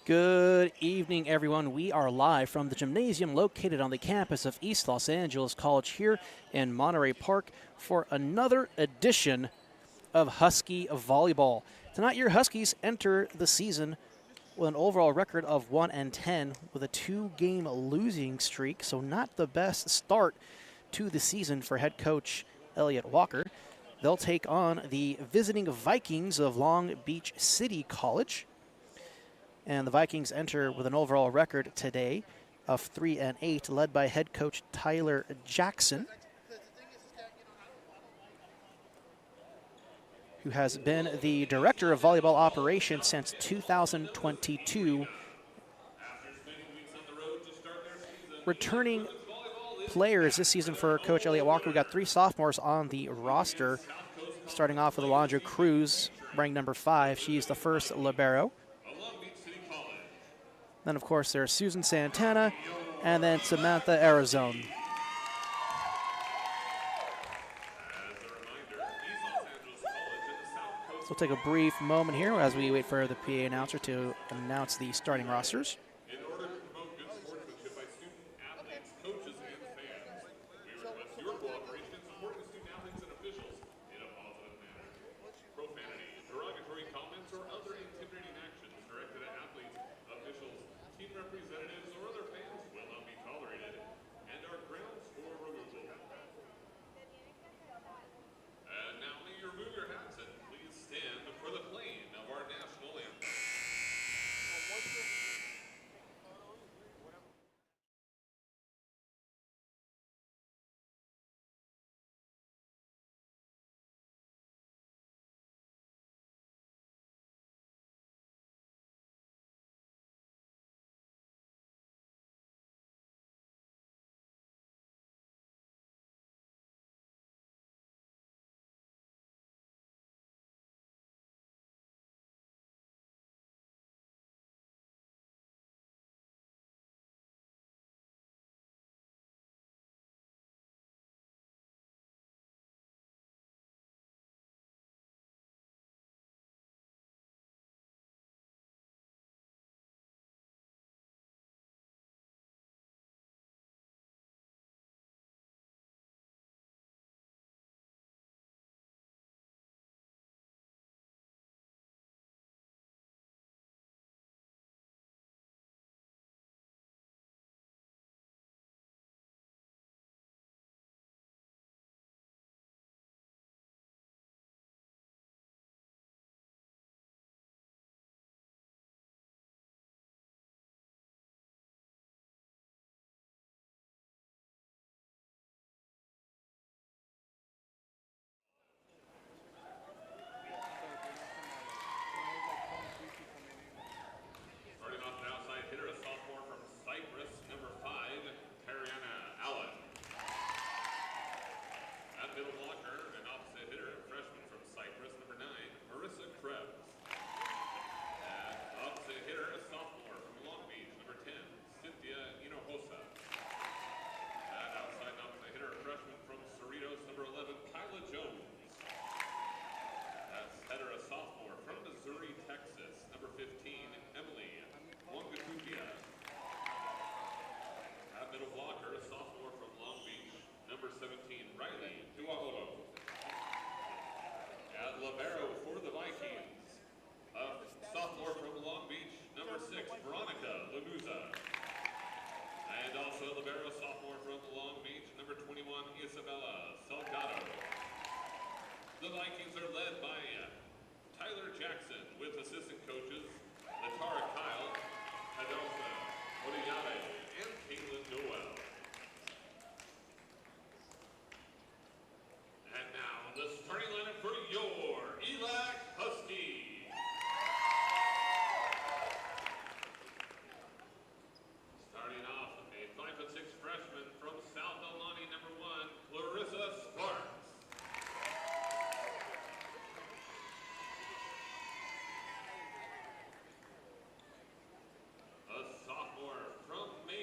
Good evening, everyone. We are live from the gymnasium located on the campus of East Los Angeles College here in Monterey Park for another edition of Husky Volleyball. Tonight, your Huskies enter the season with an overall record of 1-10 with a 2-game losing streak, so not the best start to the season for head coach Elliot Walker. They'll take on the visiting Vikings of Long Beach City College. And the Vikings enter with an overall record today of 3-8, led by head coach Tyler Jackson, who has been the director of volleyball operations since 2022. Returning players this season for Coach Elliot Walker, we got 3 sophomores on the roster, starting off with Alondra Cruz, ranked number 5. She's the first libero. Then, of course, there's Susan Santana, and then Samantha Arizone. So we'll take a brief moment here as we wait for the PA announcer to announce the starting rosters. Libero for the Vikings, a sophomore from Long Beach, number 6, Veronica Lanuza. And also libero sophomore from Long Beach, number 21, Isabella Salgado. The Vikings are led by Tyler Jackson with assistant coaches Latara Kyle, Adelsa Odiyade, and Caitlin Noel. And now the starting lineup for your ELAC Huskies. Starting off, a 5'6" freshman from South Alani, number 1, Clarissa Sparks. A sophomore from Maine.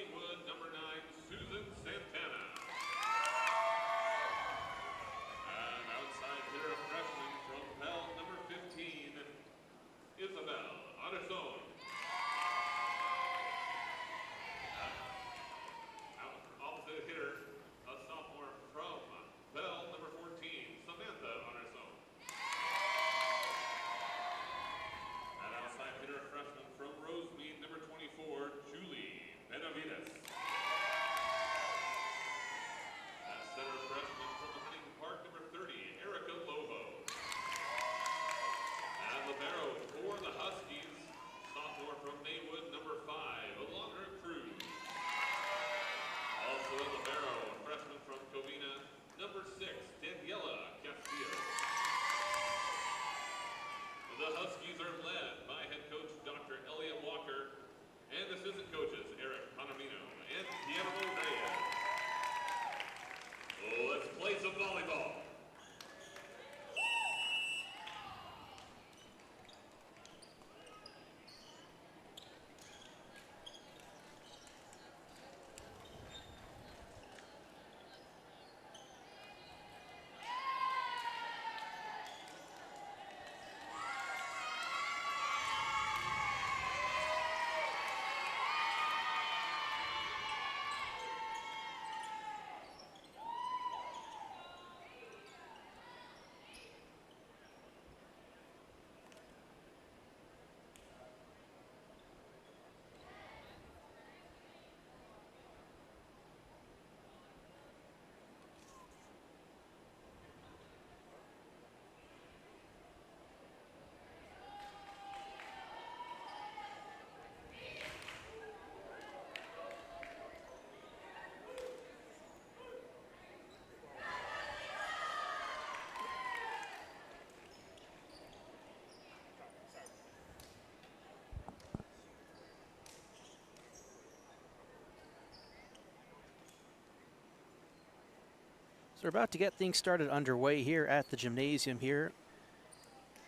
So we're about to get things started underway here at the gymnasium here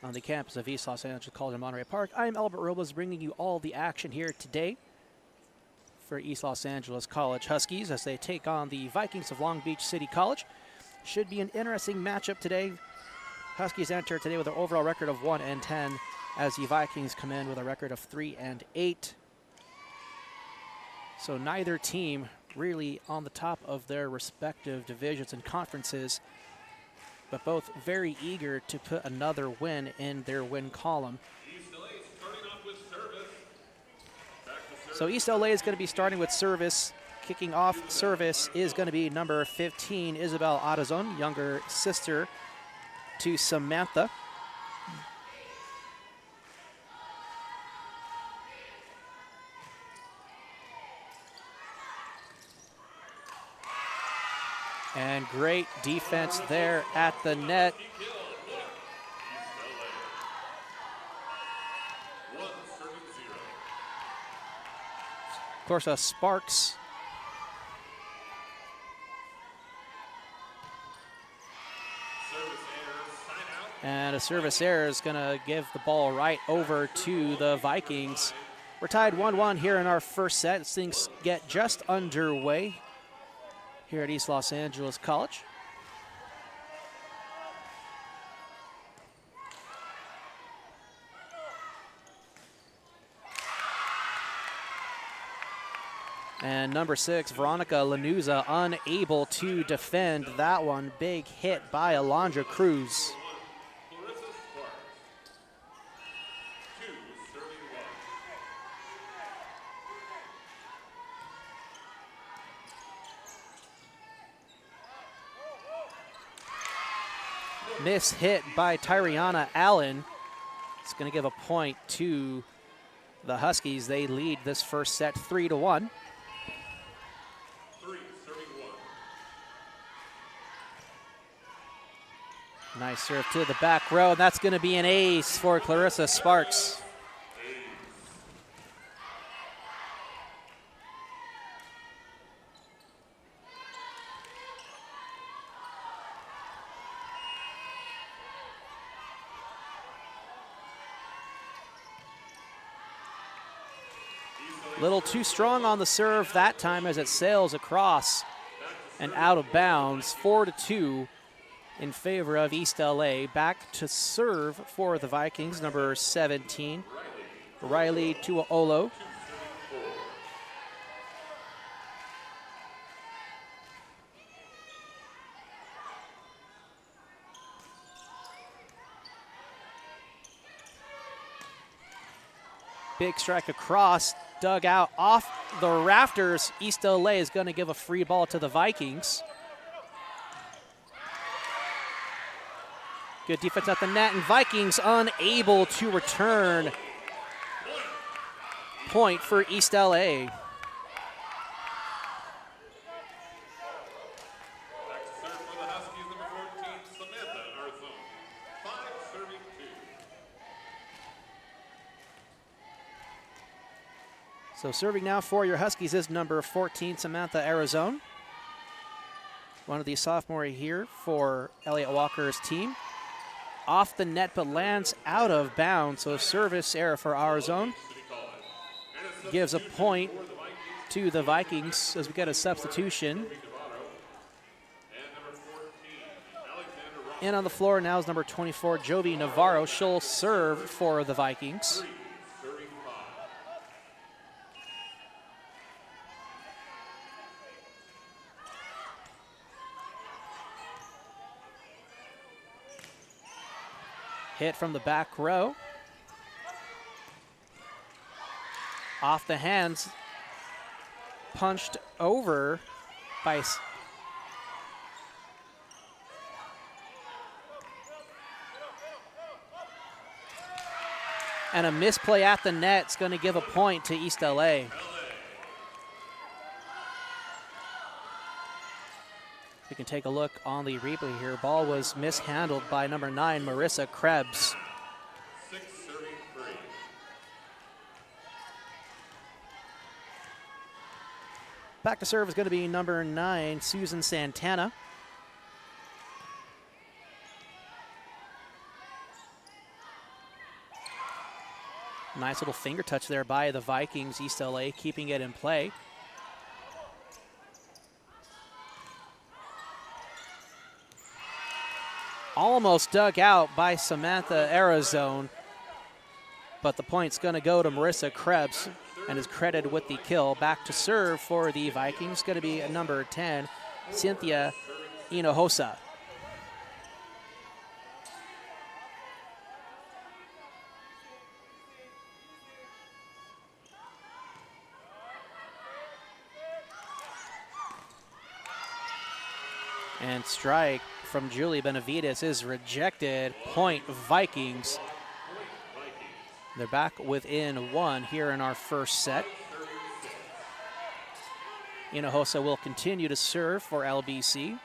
on the campus of East Los Angeles College in Monterey Park. I'm Albert Robles, bringing you all the action here today for East Los Angeles College Huskies as they take on the Vikings of Long Beach City College. Should be an interesting matchup today. Huskies enter today with an overall record of 1-10 as the Vikings come in with a record of 3-8. So neither team really on the top of their respective divisions and conferences, but both very eager to put another win in their win column. So East LA is going to be starting with service. Kicking off service is going to be number 15, Isabel Arazon, younger sister to Samantha. And great defense there at the net. Of course, Sparks. And a service error is going to give the ball right over to the Vikings. We're tied 1-1 here in our first set. Things get just underway here at East Los Angeles College. And number 6, Veronica Lanuza, unable to defend that one. Big hit by Alondra Cruz. Miss hit by Tyriana Allen. It's going to give a point to the Huskies. They lead this first set 3-1. Nice serve to the back row, and that's going to be an ace for Clarissa Sparks. Little too strong on the serve that time as it sails across and out of bounds. 4-2 in favor of East LA. Back to serve for the Vikings, number 17, Riley Tuaolo. Big strike across, dug out off the rafters. East LA is going to give a free ball to the Vikings. Good defense at the net, and Vikings unable to return. Point for East LA. So serving now for your Huskies is number 14, Samantha Arizona. One of the sophomore here for Elliott Walker's team. Off the net, but lands out of bounds. So service error for Arizona. Gives a point to the Vikings as we get a substitution. In on the floor now is number 24, Jovi Navarro. She'll serve for the Vikings. Hit from the back row. Off the hands. Punched over by... And a misplay at the net is going to give a point to East LA. We can take a look on the replay here. Ball was mishandled by number 9, Marissa Krebs. Back to serve is going to be number 9, Susan Santana. Nice little finger touch there by the Vikings. East LA keeping it in play. Almost dug out by Samantha Arizona, but the point's going to go to Marissa Krebs and is credited with the kill. Back to serve for the Vikings, going to be number 10, Cynthia Hinojosa. And strike from Julie Benavides is rejected. Point Vikings. They're back within 1 here in our first set. Hinojosa will continue to serve for LBC.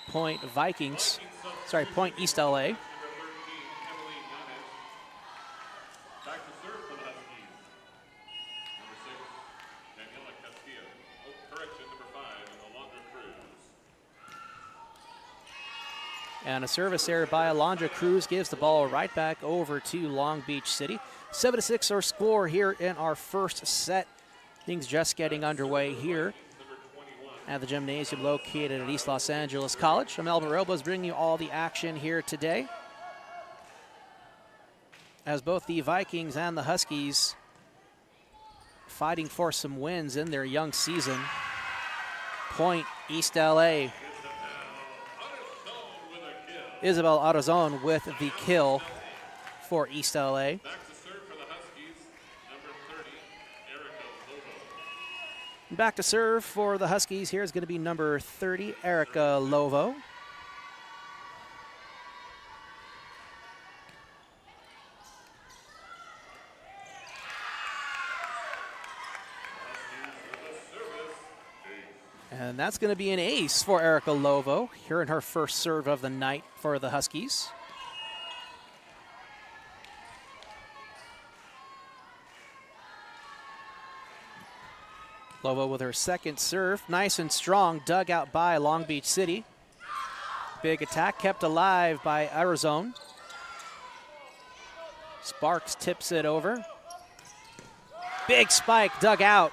Point Vikings, sorry, point East LA. Back to serve for the Huskies. Number 6, Daniela Castillo. Oh, correction, number 5, Alondra Cruz. And a service error by Alondra Cruz gives the ball right back over to Long Beach City. 7-6 our score here in our first set. Things just getting underway here at the gymnasium located at East Los Angeles College. I'm Albert Robles bringing you all the action here today, as both the Vikings and the Huskies fighting for some wins in their young season. Point East LA. Isabel Arazon with the kill for East LA. Back to serve for the Huskies here is going to be number 30, Erica Lovo. And that's going to be an ace for Erica Lovo here in her first serve of the night for the Huskies. Lovo with her second serve. Nice and strong, dug out by Long Beach City. Big attack kept alive by Arizona. Sparks tips it over. Big spike dug out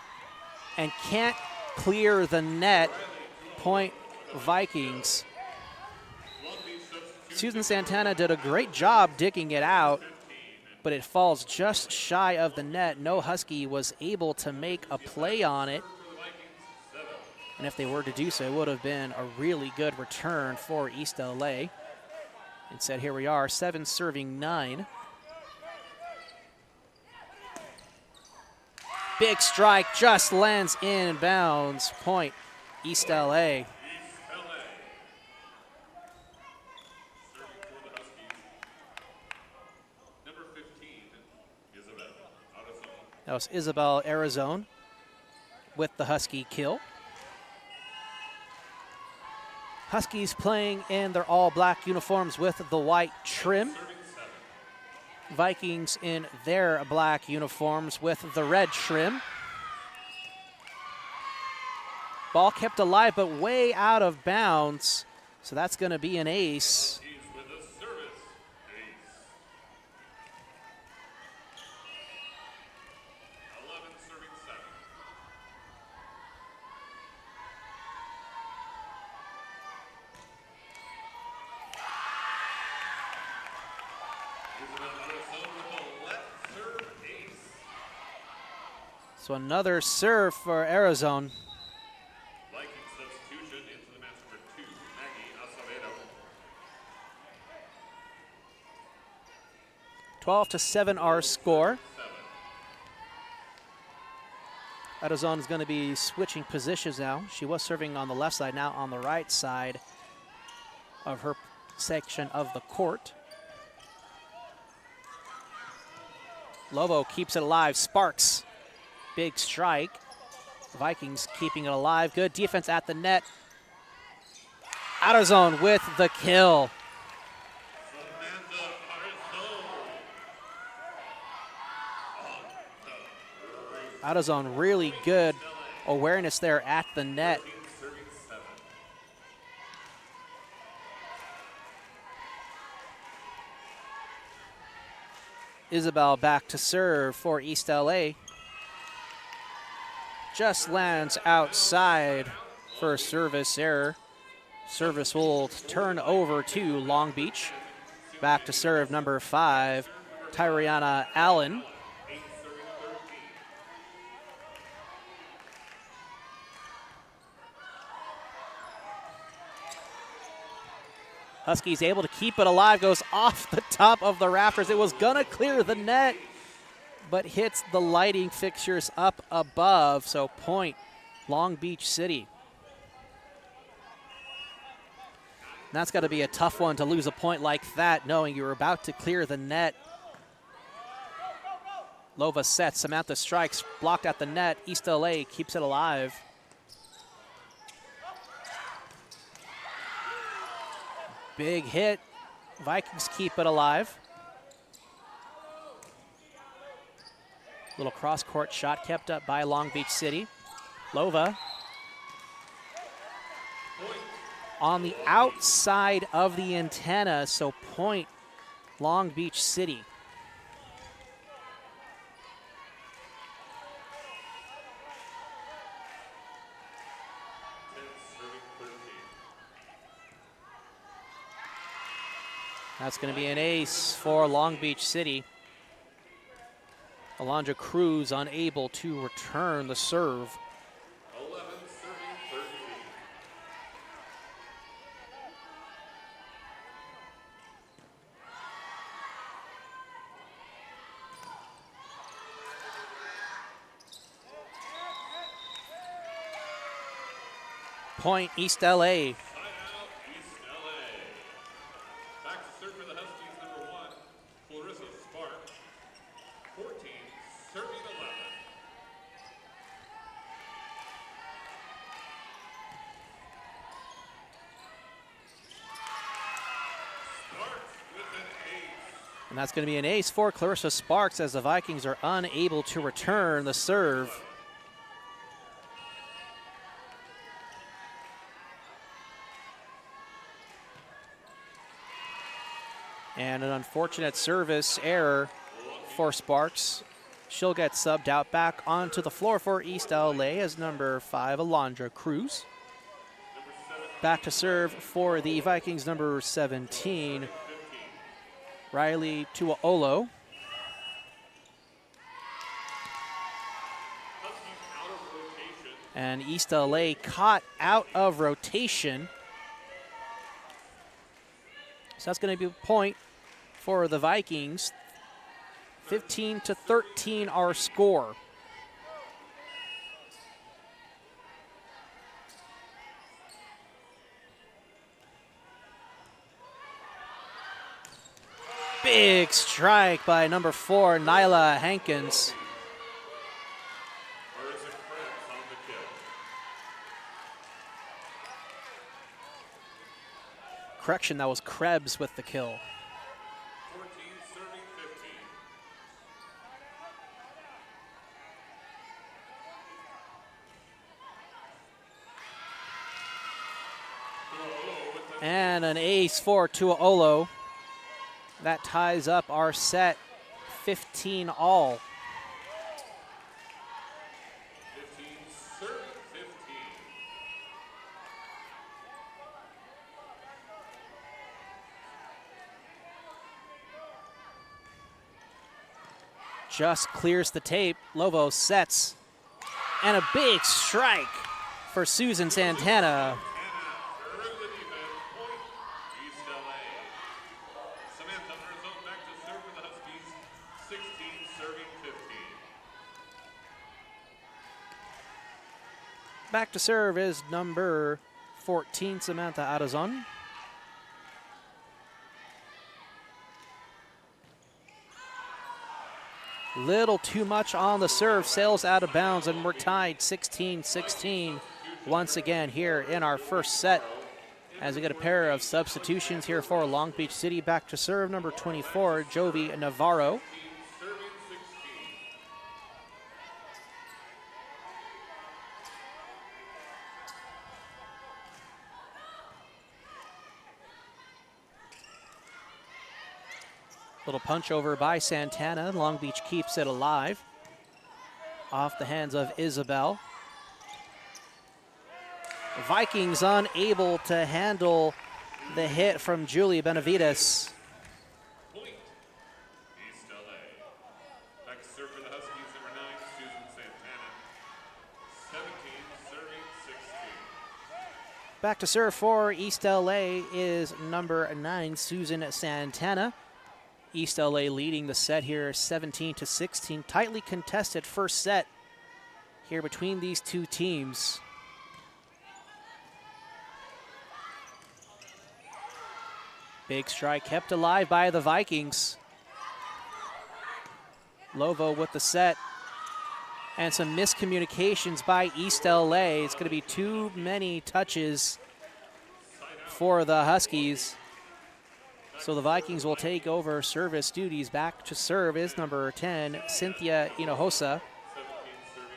and can't clear the net. Point Vikings. Susan Santana did a great job digging it out, but it falls just shy of the net. No Husky was able to make a play on it. And if they were to do so, it would have been a really good return for East LA. Instead, here we are, 7 serving 9. Big strike just lands in bounds. Point East LA. That was Isabel Arizona with the Husky kill. Huskies playing in their all-black uniforms with the white trim. Vikings in their black uniforms with the red trim. Ball kept alive, but way out of bounds. So that's going to be an ace. So another serve for Arizona. Viking substitution into the match number 2, Maggie Acevedo. 12-7 our score. Arizona is going to be switching positions now. She was serving on the left side, now on the right side of her section of the court. Lovo keeps it alive. Sparks. Big strike. Vikings keeping it alive. Good defense at the net. Arizona with the kill. Adazon really good awareness there at the net. Isabel back to serve for East LA. Just lands outside for a service error. Service will turn over to Long Beach. Back to serve number 5, Tyriana Allen. Huskies able to keep it alive, goes off the top of the rafters. It was gonna clear the net, but hits the lighting fixtures up above. So point, Long Beach City. And that's got to be a tough one to lose a point like that, knowing you're about to clear the net. Lova sets, Samantha strikes, blocked at the net. East LA keeps it alive. Big hit. Vikings keep it alive. Little cross-court shot kept up by Long Beach City. Lova on the outside of the antenna, so point Long Beach City. That's going to be an ace for Long Beach City. Alondra Cruz unable to return the serve. 11, serving 13. Point East LA. And that's going to be an ace for Clarissa Sparks as the Vikings are unable to return the serve. And an unfortunate service error for Sparks. She'll get subbed out back onto the floor for East LA as number 5, Alondra Cruz. Back to serve for the Vikings, number 17, Riley Tuaolo. And East LA caught out of rotation. So that's going to be a point for the Vikings. 15-13 our score. Big strike by number 4, Nyla Hankins. Correction, that was Krebs with the kill. 14, serving 15. And an ace for Tuaolo. That ties up our set 15 all. 15, serving 15. Just clears the tape. Lovo sets. And a big strike for Susan Santana. Back to serve is number 14, Samantha Adazon. Little too much on the serve, sails out of bounds, and we're tied 16-16 once again here in our first set. As we get a pair of substitutions here for Long Beach City. Back to serve, number 24, Jovi Navarro. Little punch over by Santana. Long Beach keeps it alive. Off the hands of Isabel. Vikings unable to handle the hit from Julie Benavides. Point. East LA. Back to serve for the Huskies, number 9, Susan Santana. 17, serving 16. Back to serve for East LA is number 9, Susan Santana. East LA leading the set here 17-16. Tightly contested first set here between these two teams. Big strike kept alive by the Vikings. Lovo with the set. And some miscommunications by East LA. It's going to be too many touches for the Huskies. So the Vikings will take over service duties. Back to serve is number 10, Cynthia Hinojosa. 17, serving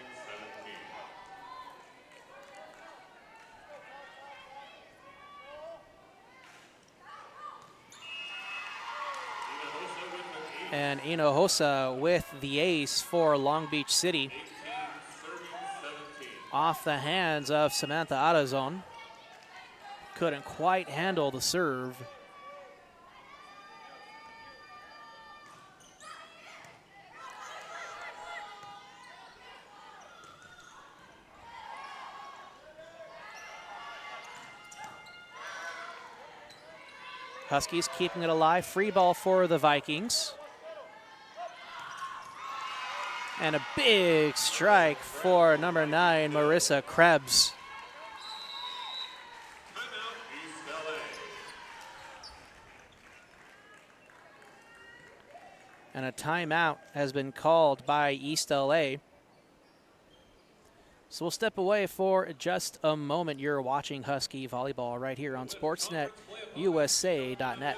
17. And Hinojosa with the ace for Long Beach City. 18, serving 17. Off the hands of Samantha Arazon. Couldn't quite handle the serve. Huskies keeping it alive. Free ball for the Vikings. And a big strike for number 9, Marissa Krebs. Timeout, East LA. And a timeout has been called by East LA. So we'll step away for just a moment. You're watching Husky Volleyball right here on SportsNetUSA.net.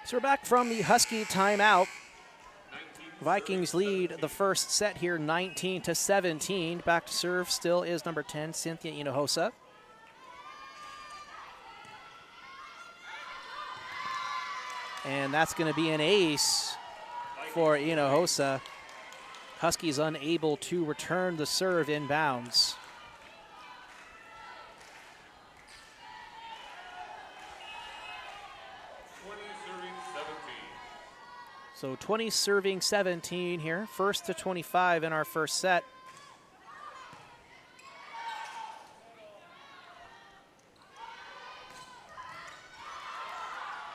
So we're back from the Husky timeout. Vikings lead the first set here 19-17. Back to serve still is number 10, Cynthia Hinojosa. And that's going to be an ace for Hinojosa. Huskies unable to return the serve inbounds. So 20 serving 17 here. First to 25 in our first set.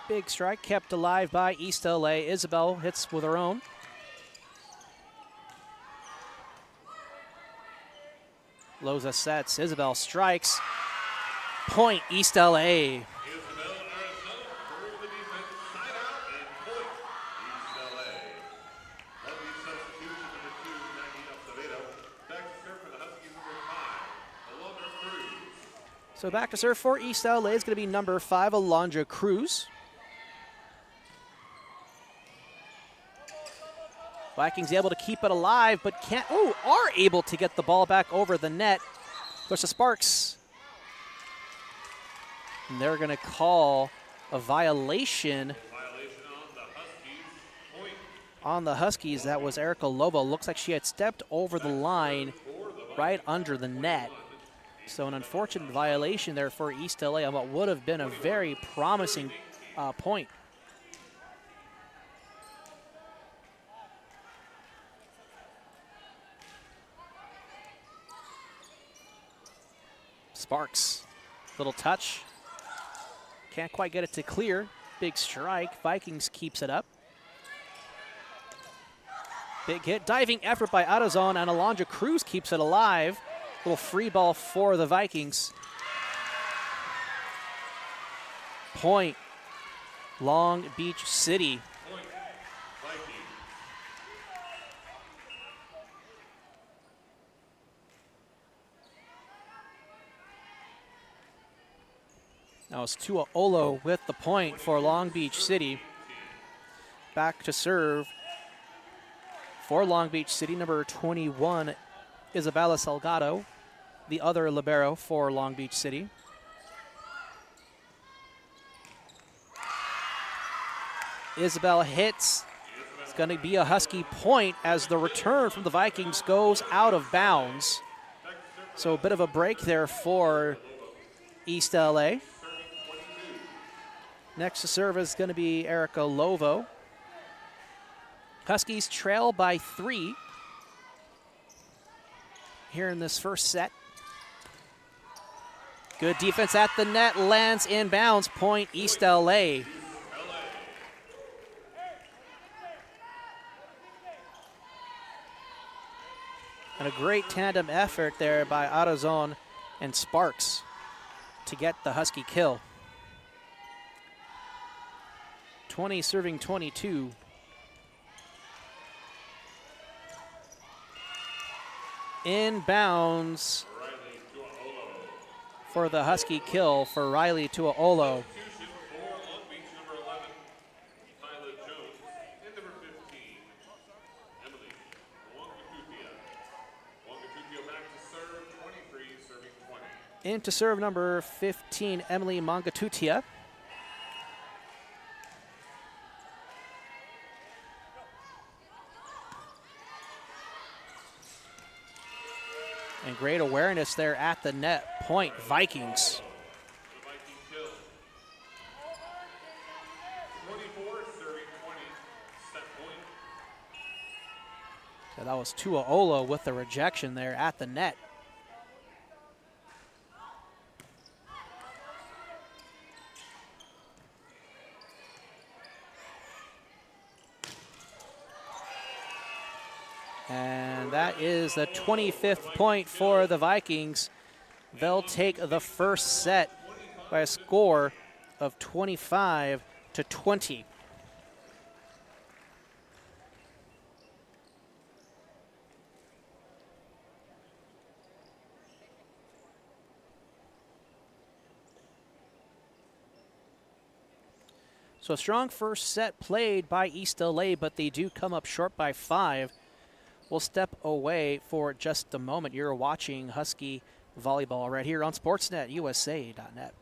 Big strike kept alive by East LA. Isabel hits with her own. Loza sets. Isabel strikes. Point East LA. So back to serve for East LA is going to be number 5, Alondra Cruz. Vikings able to keep it alive, but are able to get the ball back over the net. Goes to Sparks. And they're going to call a violation on the Huskies. That was Erica Lobo. Looks like she had stepped over the line right under the net. So an unfortunate violation there for East LA on what would have been a very promising point. Sparks, little touch. Can't quite get it to clear. Big strike. Vikings keeps it up. Big hit, diving effort by AutoZone, and Alondra Cruz keeps it alive. Little free ball for the Vikings. Point, Long Beach City. Point, Vikings. Now it's Tua Olo with the point for Long Beach City. Back to serve for Long Beach City, number 21, Isabella Salgado, the other libero for Long Beach City. Isabel hits. It's going to be a Husky point as the return from the Vikings goes out of bounds. So a bit of a break there for East LA. Next to serve is going to be Erica Lovo. Huskies trail by 3 here in this first set. Good defense at the net, lands inbounds, point East LA. And a great tandem effort there by AutoZone and Sparks to get the Husky kill. 20 serving 22. Inbounds for the Husky kill for Riley Tuaolo. Substitution for Long Beach, number 11, Tyler Jones, and number 15, Emily Wangatutia. Wangatutia back to serve, 23, serving 20. In to serve number 15, Emily Mangatutia. And great awareness there at the net. Point Vikings. The Viking kill. 24, serving 20, set point. So that was Tuaolo with the rejection there at the net. And that is the 25th point for the Vikings. They'll take the first set by a score of 25-20. So a strong first set played by East LA, but they do come up short by 5. We'll step away for just a moment. You're watching Husky Volleyball right here on SportsNetUSA.net.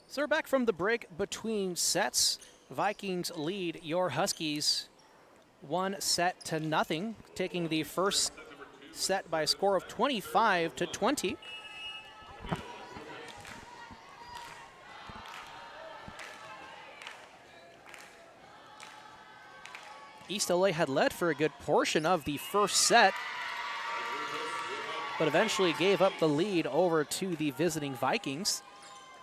So we're back from the break between sets. Vikings lead your Huskies 1-0, taking the first set by a score of 25-20. East LA had led for a good portion of the first set, but eventually gave up the lead over to the visiting Vikings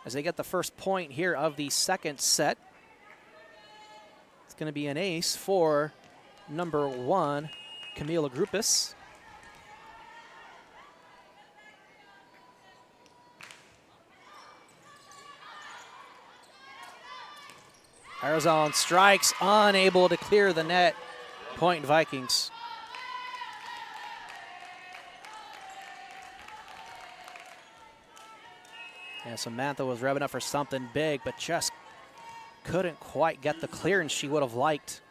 as they get the first point here of the second set. It's going to be an ace for number 1, Camila Grupis. Arizona strikes, unable to clear the net. Point Vikings. Yeah, Samantha was revving up for something big, but just couldn't quite get the clearance she would have liked.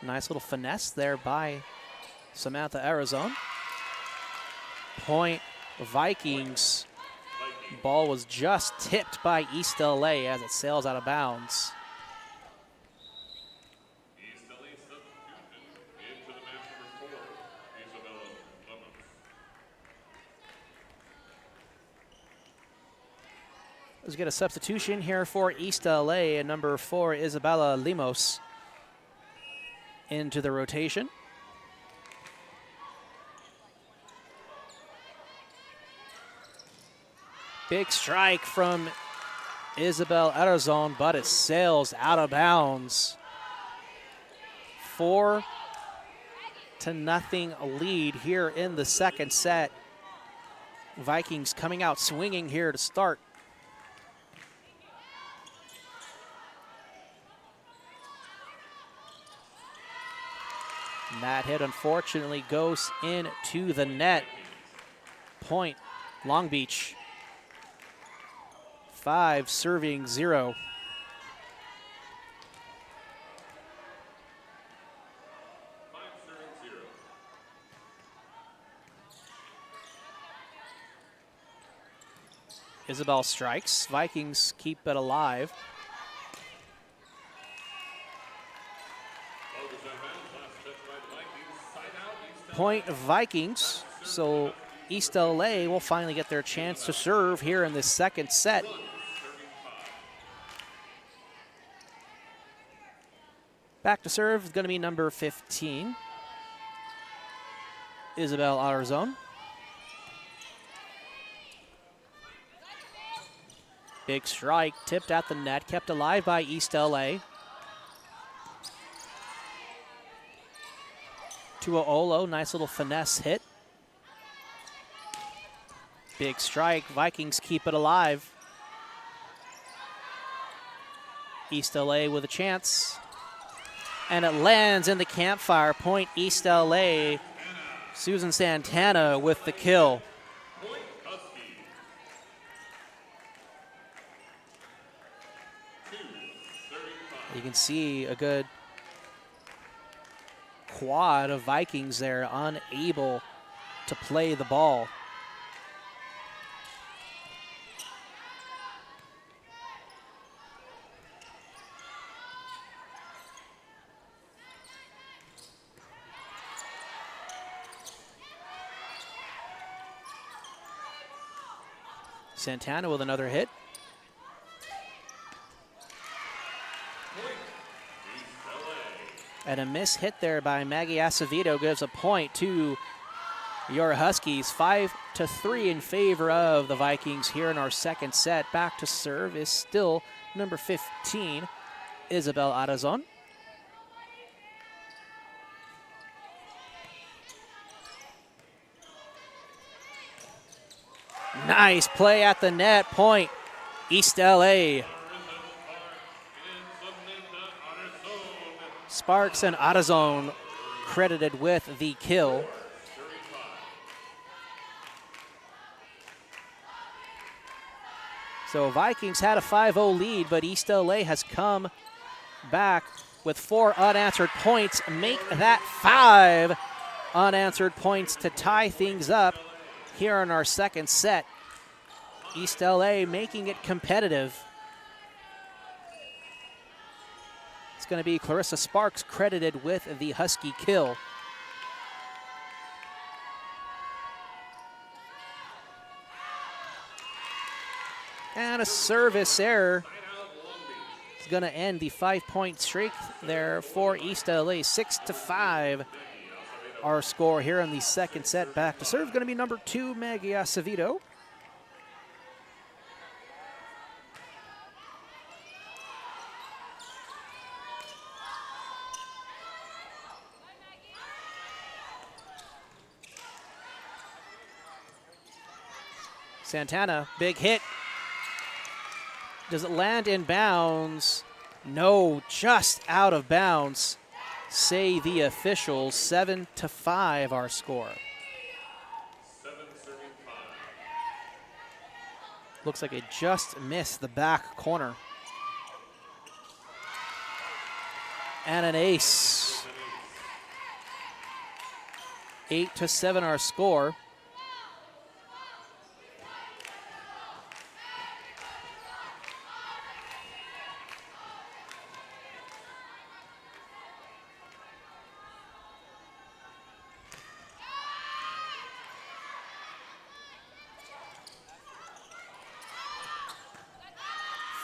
Nice little finesse there by Samantha Arizona. Point Vikings. Ball was just tipped by East LA as it sails out of bounds. East LA substitution into the match number 4, Isabella Lemons. Let's get a substitution here for East LA, and number 4, Isabella Limos, into the rotation. Big strike from Isabel Arizon, but it sails out of bounds. 4-0 lead here in the second set. Vikings coming out swinging here to start. And that hit unfortunately goes into the net. Point Long Beach. 5 serving 0. Isabel strikes. Vikings keep it alive. Point Vikings. So East LA will finally get their chance to serve here in this second set. Back to serve is going to be number 15, Isabel Arizon. Big strike, tipped at the net, kept alive by East LA. To Olo, nice little finesse hit. Big strike, Vikings keep it alive. East LA with a chance. And it lands in the campfire. Point East LA. Susan Santana with the kill. You can see a good quad of Vikings there, unable to play the ball. Santana with another hit. And a miss hit there by Maggie Acevedo gives a point to your Huskies. 5-3 in favor of the Vikings here in our second set. Back to serve is still number 15, Isabel Arizon. Nice play at the net. Point East LA. Sparks and Arizon credited with the kill. So Vikings had a 5-0 lead, but East LA has come back with 4 unanswered points. Make that 5 unanswered points to tie things up here in our second set. East LA making it competitive. It's going to be Clarissa Sparks credited with the Husky kill. And a service error is going to end the 5-point streak there for East LA. 6-5 our score here in the second set. Back to serve going to be number 2, Maggie Acevedo. Santana, big hit. Does it land in bounds? No, just out of bounds. Say the officials. 7-5 our score. 7-5. Looks like it just missed the back corner. And an ace. 8-7 our score.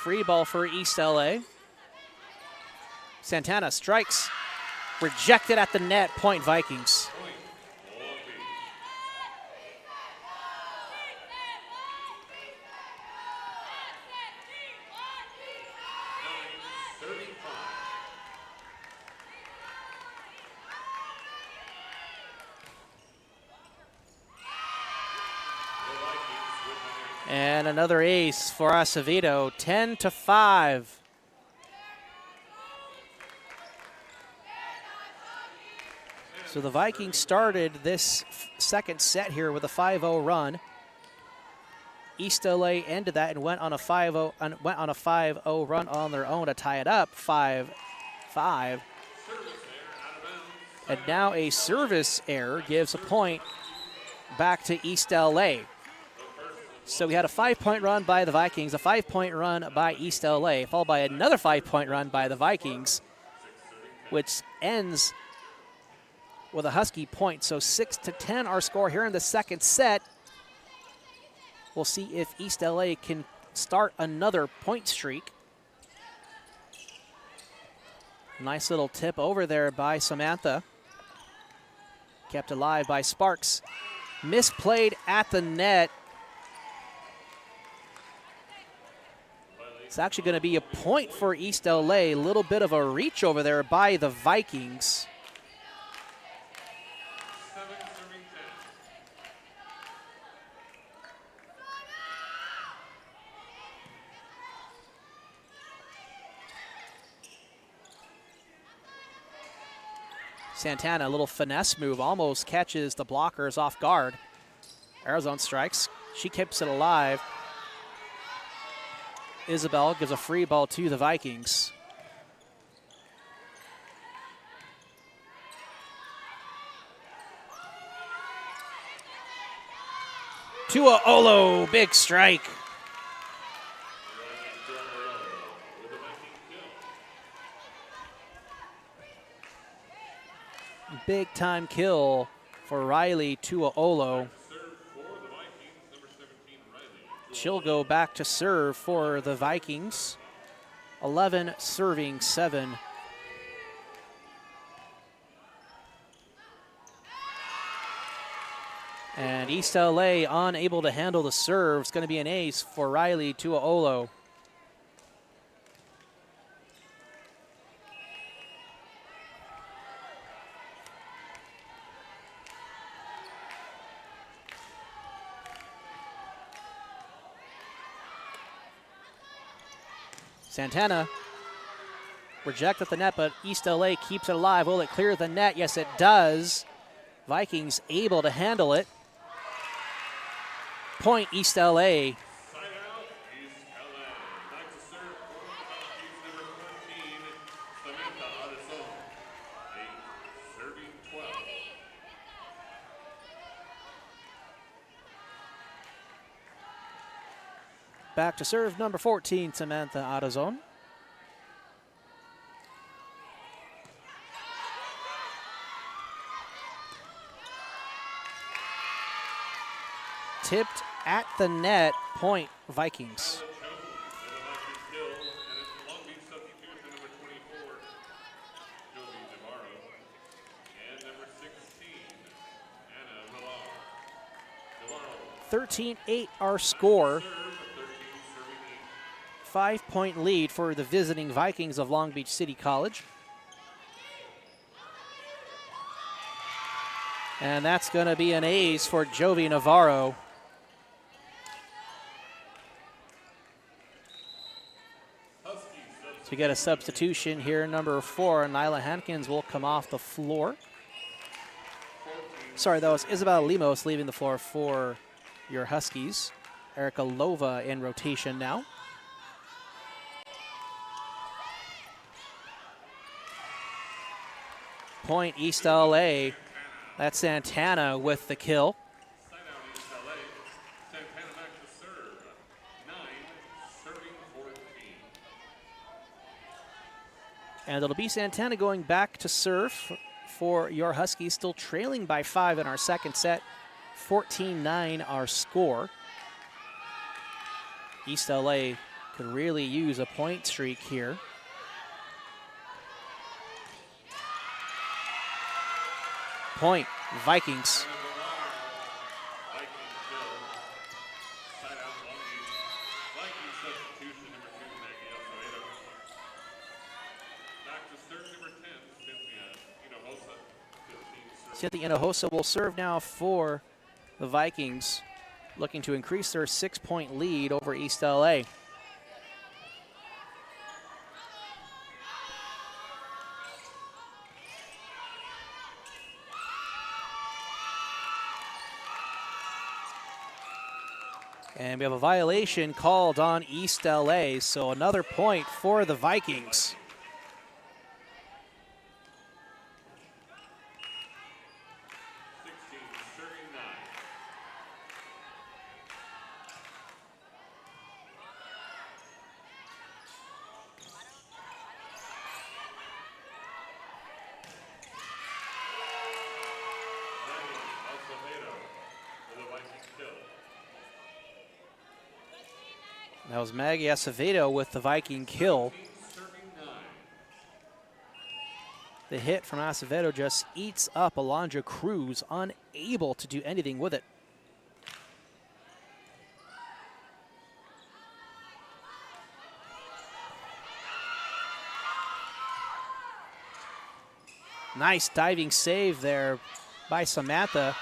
Free ball for East LA. Santana strikes. Rejected at the net. Point Vikings. And another ace for Acevedo, 10-5. So the Vikings started this second set here with a 5-0 run. East LA ended that and went on a 5-0 run on their own to tie it up 5-5. And now a service error gives a point back to East LA. So we had a 5-point run by the Vikings, a 5-point run by East LA, followed by another 5-point run by the Vikings, which ends with a Husky point. So 6-10 our score here in the second set. We'll see if East LA can start another point streak. Nice little tip over there by Samantha. Kept alive by Sparks. Misplayed at the net. It's actually going to be a point for East LA. A little bit of a reach over there by the Vikings. Santana, a little finesse move, almost catches the blockers off guard. Arizona strikes. She keeps it alive. Isabel gives a free ball to the Vikings. Tua Olo, big strike. Big time kill for Riley Tua Olo. She'll go back to serve for the Vikings. 11 serving 7. And East LA unable to handle the serve. It's going to be an ace for Riley Tua Olo. Santana rejected the net, but East LA keeps it alive. Will it clear the net? Yes, it does. Vikings able to handle it. Point East LA. Back to serve number 14, Samantha Adazon. Tipped at the net, point Vikings. Long Beach substitution number 24, Jovi Navarro. And number 16, Anna Villar. 13-8 our score. 5-point lead for the visiting Vikings of Long Beach City College. And that's going to be an ace for Jovi Navarro. So we get a substitution here. Number 4, Nyla Hankins will come off the floor. Sorry, that was Isabel Limos leaving the floor for your Huskies. Erica Lova in rotation now. Point East LA. That's Santana with the kill. Side out East LA. Santana back to serve. 9, serving 14. And it'll be Santana going back to serve for your Huskies, still trailing by 5 in our second set. 14-9 our score. East LA could really use a point streak here. Point, Vikings. Cynthia Hinojosa will serve now for the Vikings, looking to increase their 6-point lead over East LA. And we have a violation called on East LA, so another point for the Vikings. That was Maggie Acevedo with the Viking kill. The hit from Acevedo just eats up Alondra Cruz, unable to do anything with it. Nice diving save there by Samantha.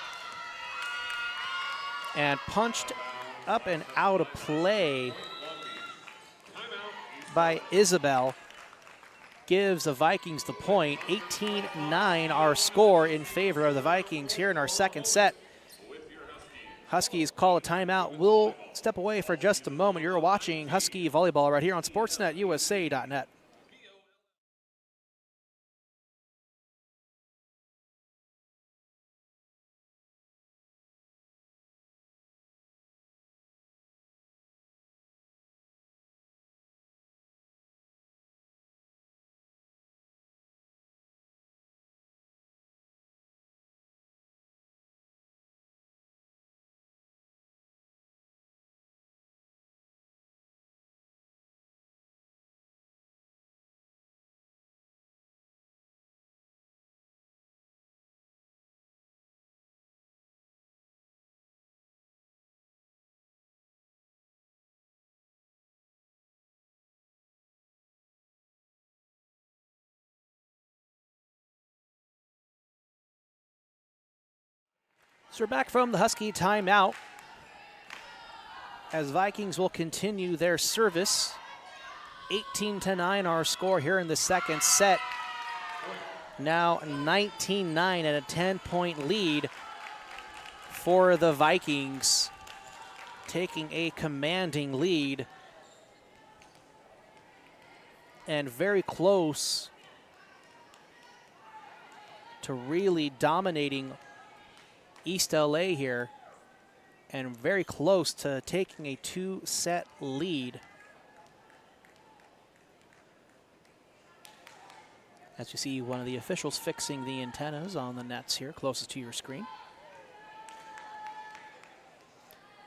And punched up and out of play by Isabel. Gives the Vikings the point. 18-9 our score in favor of the Vikings here in our second set. Huskies call a timeout. We'll step away for just a moment. You're watching Husky Volleyball right here on SportsNetUSA.net. So we're back from the Husky timeout as Vikings will continue their service. 18-9 our score here in the second set. Now 19-9 and a 10-point lead for the Vikings, taking a commanding lead and very close to really dominating East LA here. and very close to taking a 2-set lead. As you see one of the officials fixing the antennas on the nets here, closest to your screen.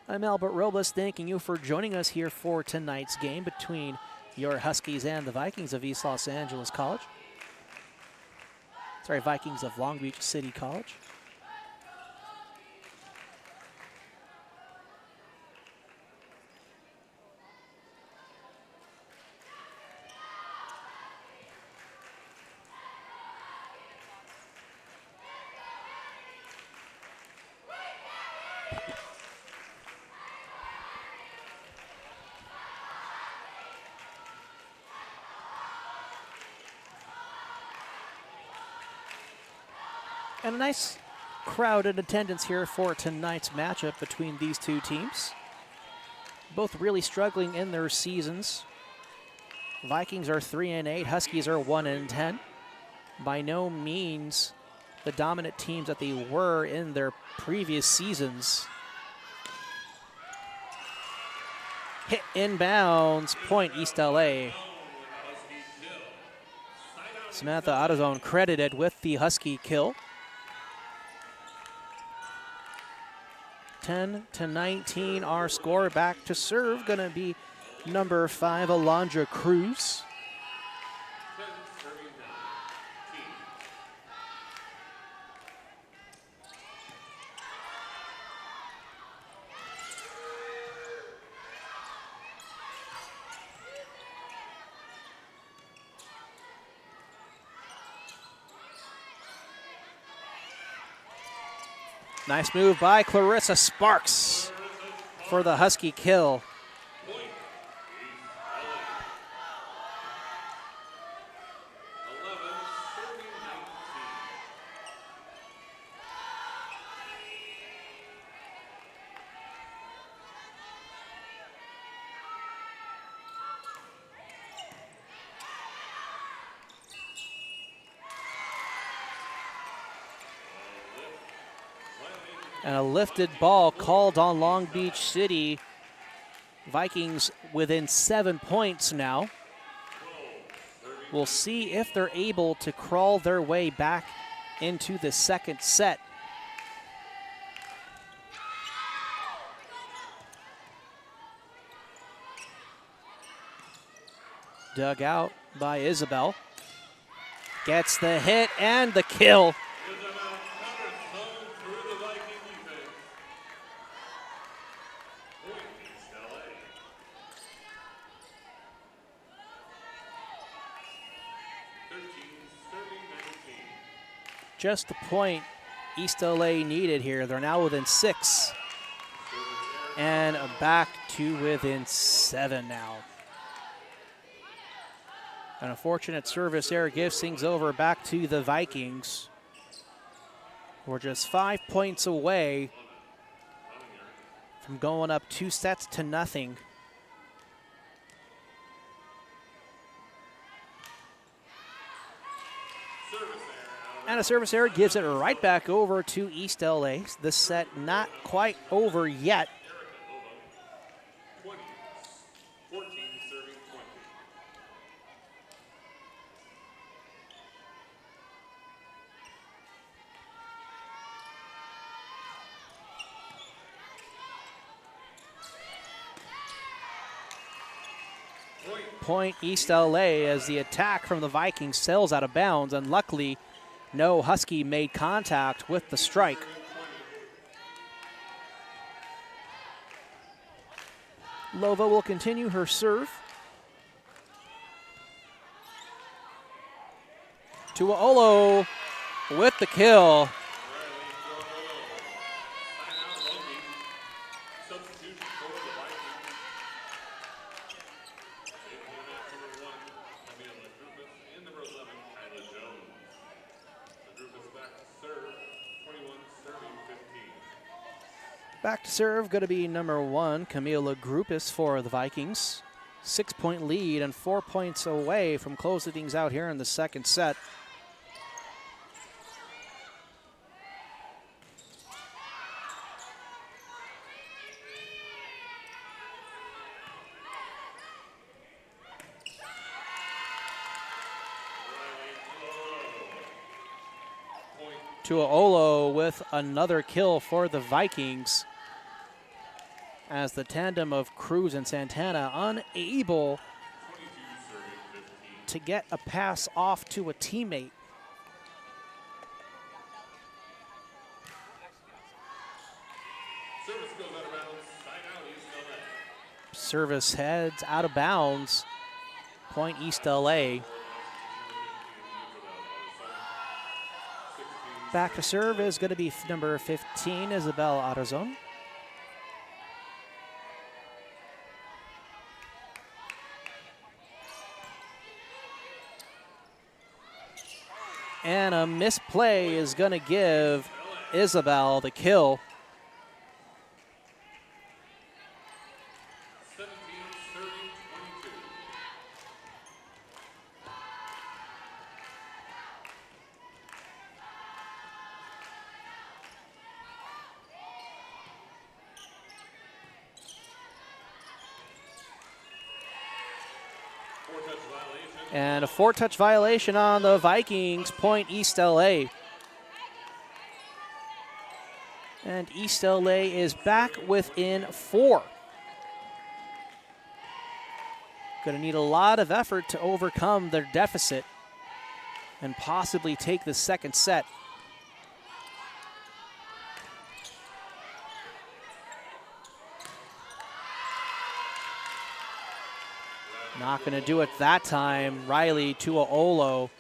I'm Albert Robles, thanking you for joining us here for tonight's game between your Huskies and the Vikings of East Los Angeles College. Sorry, Vikings of Long Beach City College. And a nice crowd in attendance here for tonight's matchup between these two teams. Both really struggling in their seasons. Vikings are 3-8, Huskies are 1-10. By no means the dominant teams that they were in their previous seasons. Hit inbounds, point East LA. Samantha Autozone credited with the Husky kill. 10-19 our score. Back to serve, gonna be number 5, Alondra Cruz. Nice move by Clarissa Sparks for the Husky kill. And a lifted ball called on Long Beach City. Vikings within 7 points now. We'll see if they're able to crawl their way back into the second set. Dug out by Isabel. Gets the hit and the kill. Just the point East LA needed here. They're now within 6. And back to within 7 now. An unfortunate service error gives things over back to the Vikings. We're just 5 points away from going up 2-0. And a service error gives it right back over to East LA. The set not quite over yet. Point East LA as the attack from the Vikings sails out of bounds, and luckily no Husky made contact with the strike. Lova will continue her serve. Tuaolo with the kill. Back to serve, going to be number 1, Camila Grupis for the Vikings. 6-point lead and 4 points away from closing things out here in the second set. Tuaolo with another kill for the Vikings, as the tandem of Cruz and Santana unable to get a pass off to a teammate. Service goes out of bounds. Side out, East LA. Service heads out of bounds. Point East LA. Back to serve is going to be number 15, Isabel Arazon. And a misplay is going to give Isabel the kill. 17-30-22. Four-touch violation. And a 4-touch violation on the Vikings, point East LA. And East LA is back within 4. Going to need a lot of effort to overcome their deficit and possibly take the second set. Not going to do it that time. Riley Tuaolo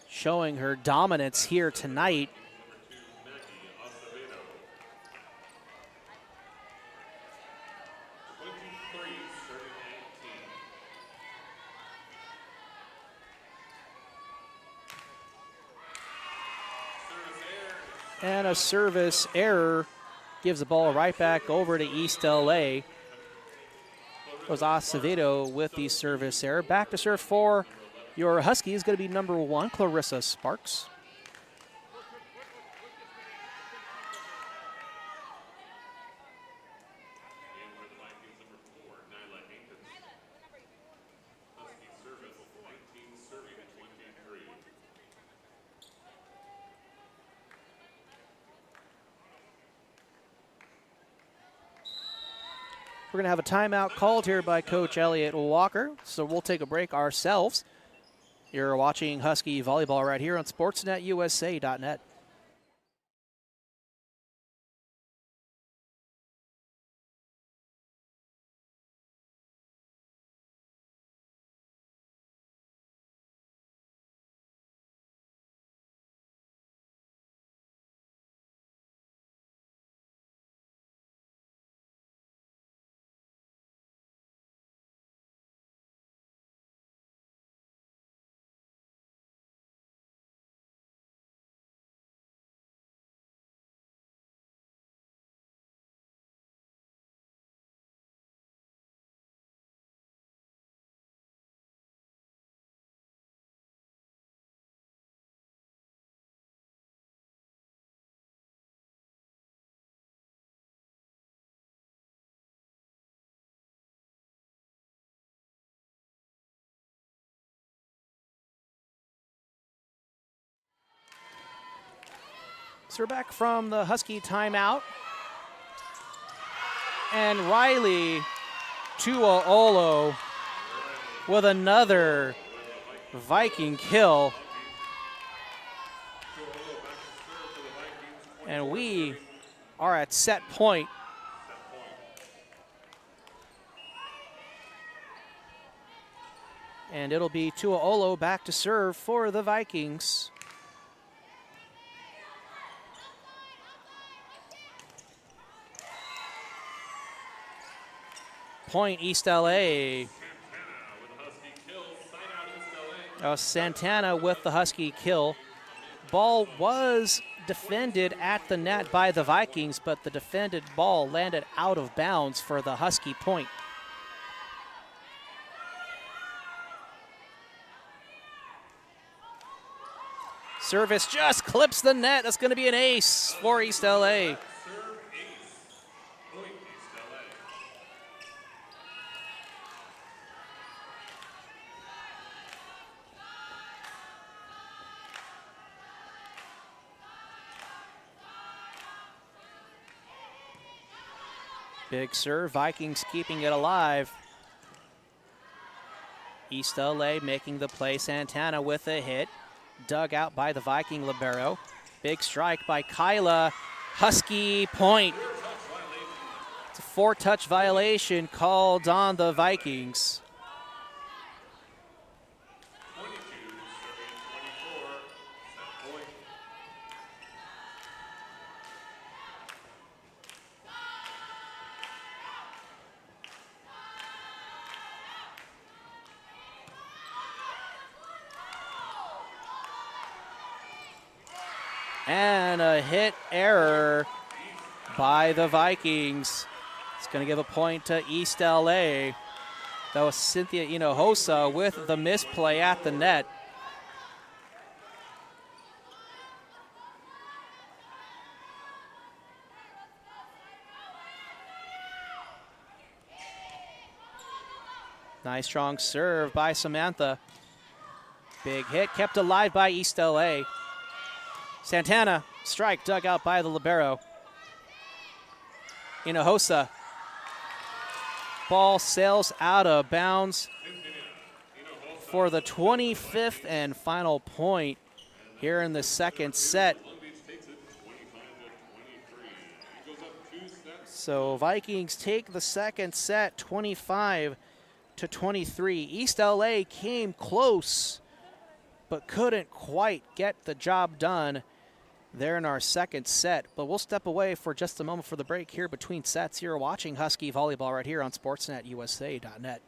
showing her dominance here tonight. And a service error gives the ball right back over to East LA. It was Acevedo with the service error. Back to serve for your Huskies is going to be number 1, Clarissa Sparks. We're going to have a timeout called here by Coach Elliott Walker, so we'll take a break ourselves. You're watching Husky Volleyball right here on SportsNetUSA.net. So we're back from the Husky timeout. And Riley Tuaolo with another Viking kill. And we are at set point. And it'll be Tuaolo back to serve for the Vikings. Point East LA. Santana with the Husky kill. Ball was defended at the net by the Vikings, but the defended ball landed out of bounds for the Husky point. Service just clips the net. That's going to be an ace for East LA. Big serve, Vikings keeping it alive. East LA making the play, Santana with a hit. Dug out by the Viking libero. Big strike by Kyla. Husky point. It's a 4-touch violation called on the Vikings. 22, serving 24, set point. And a hit error by the Vikings. It's going to give a point to East LA. That was Cynthia Hinojosa with the misplay at the net. Nice strong serve by Samantha. Big hit kept alive by East LA. Santana, strike dug out by the libero. Hinojosa. Ball sails out of bounds for the 25th and final point here in the second set. So Vikings take the second set 25-23. East LA came close but couldn't quite get the job done there in our second set. But we'll step away for just a moment for the break here between sets. You're watching Husky Volleyball right here on SportsNetUSA.net.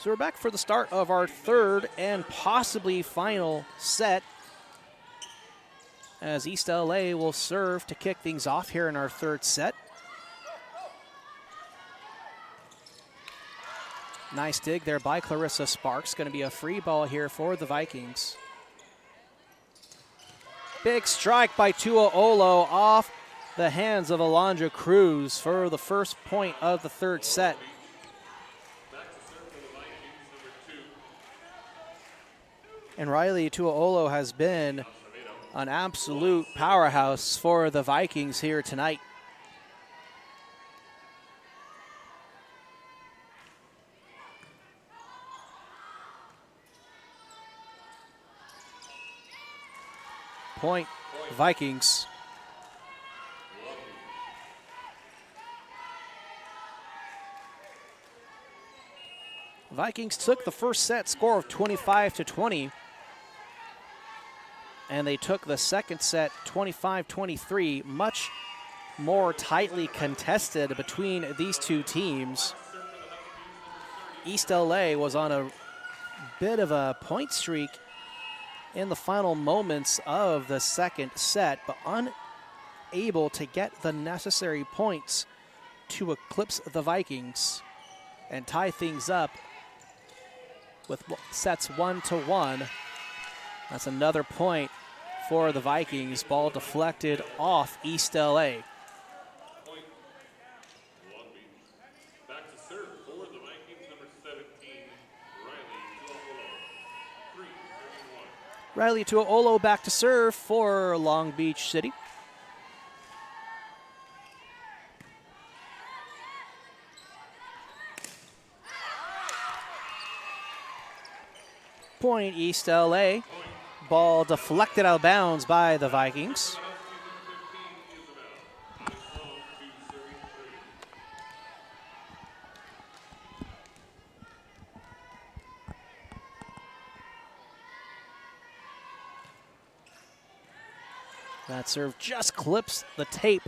So we're back for the start of our third and possibly final set, as East LA will serve to kick things off here in our third set. Nice dig there by Clarissa Sparks. Going to be a free ball here for the Vikings. Big strike by Tua Olo off the hands of Alondra Cruz for the first point of the third set. And Riley Tuaolo has been an absolute powerhouse for the Vikings here tonight. Point Vikings. Vikings took the first set score of 25-20. And they took the second set 25-23, much more tightly contested between these two teams. East LA was on a bit of a point streak in the final moments of the second set, but unable to get the necessary points to eclipse the Vikings and tie things up with sets 1-1. That's another point for the Vikings. Ball deflected off East LA. Point, Long Beach. Back to serve for the Vikings, number 17, Riley Tuaolo. 3-31. Riley Tuaolo back to serve for Long Beach City. Point East LA. Ball deflected out of bounds by the Vikings. That serve just clips the tape.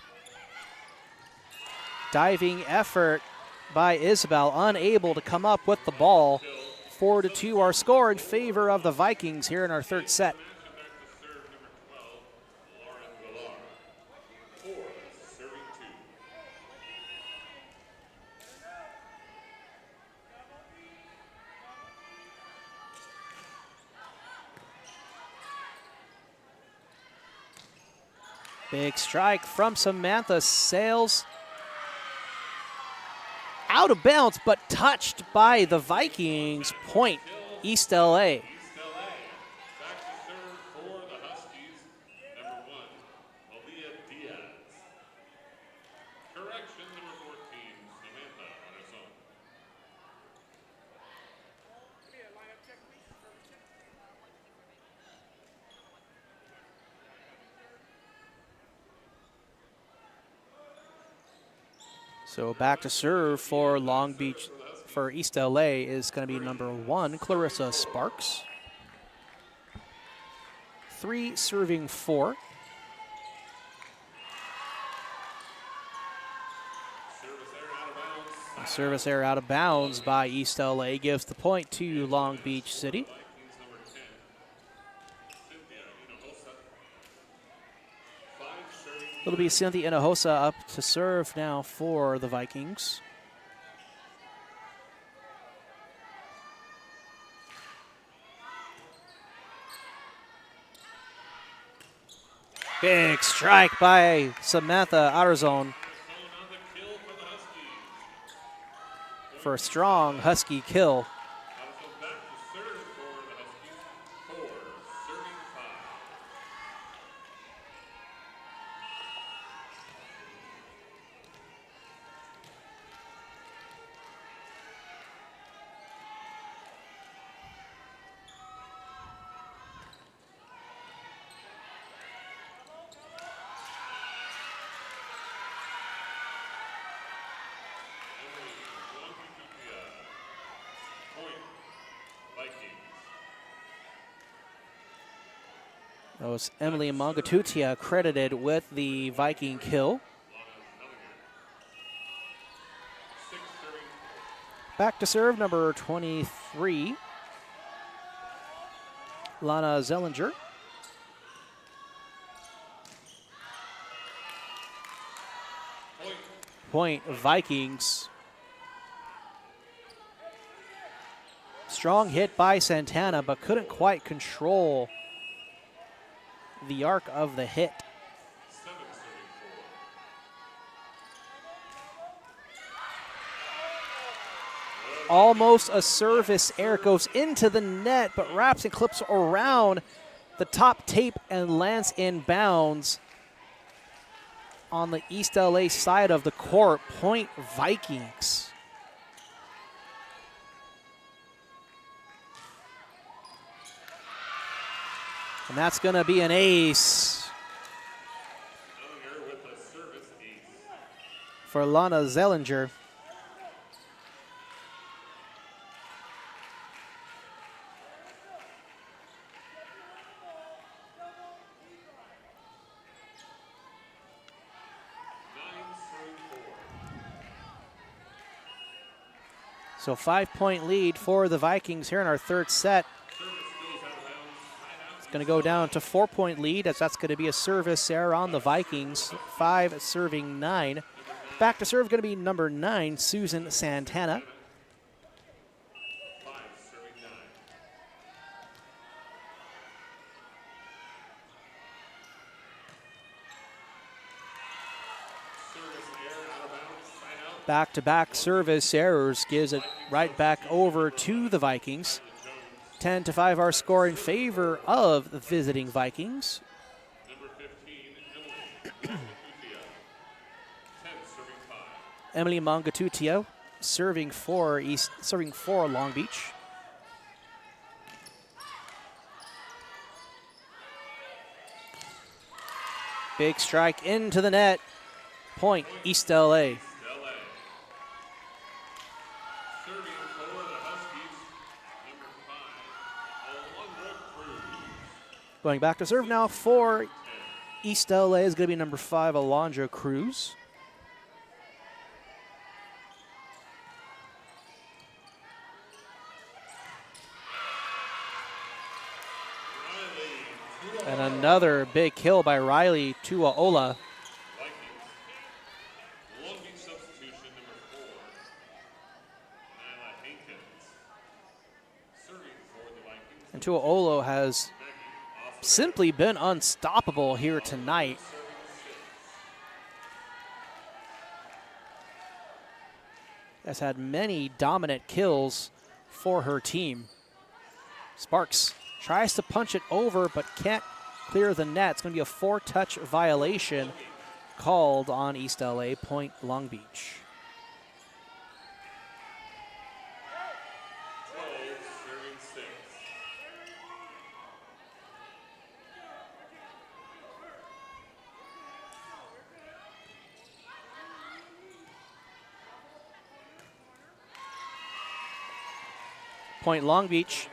Diving effort by Isabel, unable to come up with the ball. 4-2 our score in favor of the Vikings here in our third set. Big strike from Samantha, sails out of bounds, but touched by the Vikings. Point East LA. East LA. Back to serve for the Huskies, number 1, Malia Diaz. Correction, number 14, Samantha Arizona. So back to serve for Long Beach, for East LA is going to be number 1, Clarissa Sparks. 3 serving 4. Service error out of bounds by East LA gives the point to Long Beach City. It'll be Cynthia Hinojosa up to serve now for the Vikings. Big strike by Samantha Arizon for a strong Husky kill. That was Emily Mangatutia credited with the Viking kill. Back to serve, number 23, Lana Zellinger. Point Vikings. Strong hit by Santana, but couldn't quite control the arc of the hit. Almost a service error, goes into the net, but wraps and clips around the top tape and lands in bounds on the East LA side of the court. Point Vikings. And that's going to be an ace for Lana Zellinger. So 5-point lead for the Vikings here in our third set. It's going to go down to 4-point lead, as that's going to be a service error on the Vikings. 5 serving 9. Back to serve going to be number 9, Susan Santana. Back-to-back service errors gives it right back over to the Vikings. 10-5 our score in favor of the visiting Vikings. Emily Mangatutio serving for Long Beach. Big strike into the net. Point East LA. Going back to serve now for East LA is going to be number 5, Alondra Cruz. And another big kill by Riley Tuaola. And Tuaola has simply been unstoppable here tonight. Has had many dominant kills for her team. Sparks tries to punch it over but can't clear the net. It's going to be a 4-touch violation called on East LA. Point Long Beach. Point Long Beach.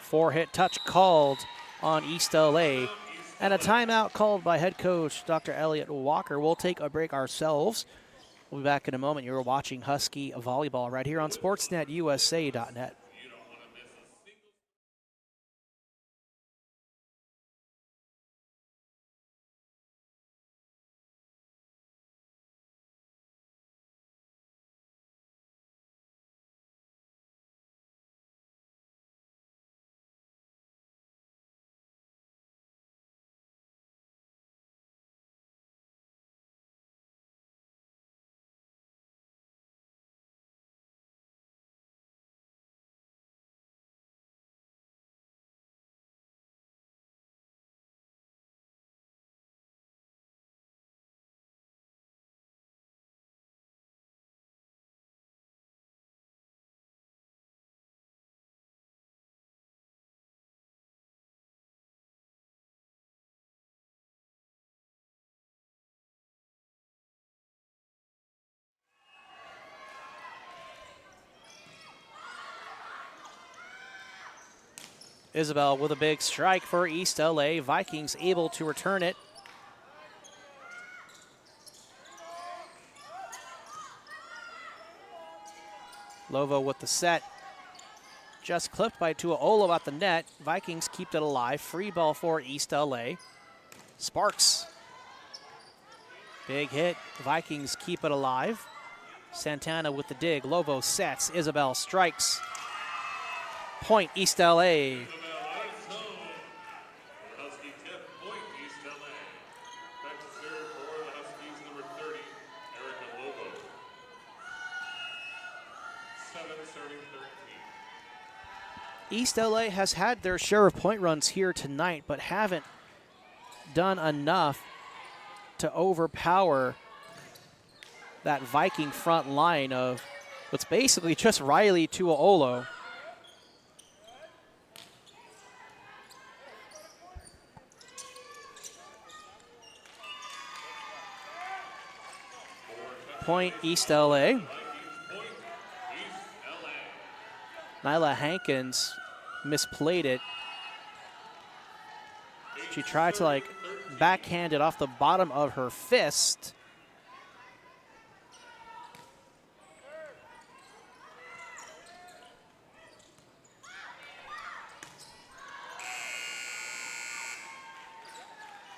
4-hit touch called on East LA. And a timeout called by head coach Dr. Elliot Walker. We'll take a break ourselves. We'll be back in a moment. You're watching Husky Volleyball right here on SportsNetUSA.net. Isabel with a big strike for East LA. Vikings able to return it. Lovo with the set. Just clipped by Tuaolo at the net. Vikings keep it alive. Free ball for East LA. Sparks. Big hit. Vikings keep it alive. Santana with the dig. Lovo sets. Isabel strikes. Point East LA. Husky tip, point East LA. Back to serve for the Huskies, number 30, Erica Lobo. 7 serving 13. East LA has had their share of point runs here tonight, but haven't done enough to overpower that Viking front line of what's basically just Riley Tuaolo. Point East LA. Nyla Hankins misplayed it. She tried to backhand it off the bottom of her fist.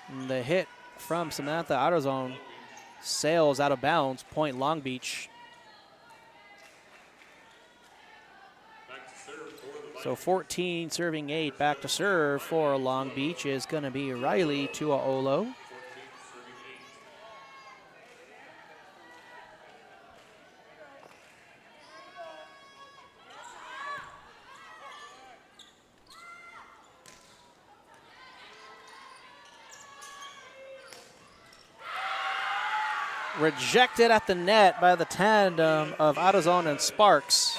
And the hit from Samantha outer zone sails out of bounds. Point Long Beach. So 14 serving 8. Back to serve for Long Beach is going to be Riley Tuaolo. Rejected at the net by the tandem of Autozone and Sparks.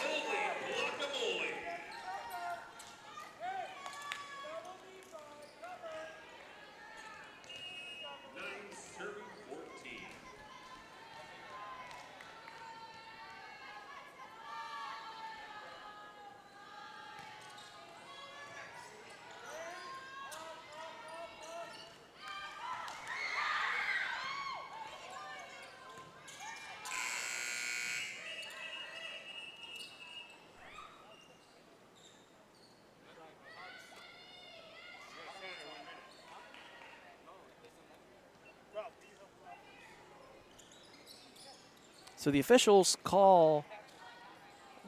So the officials call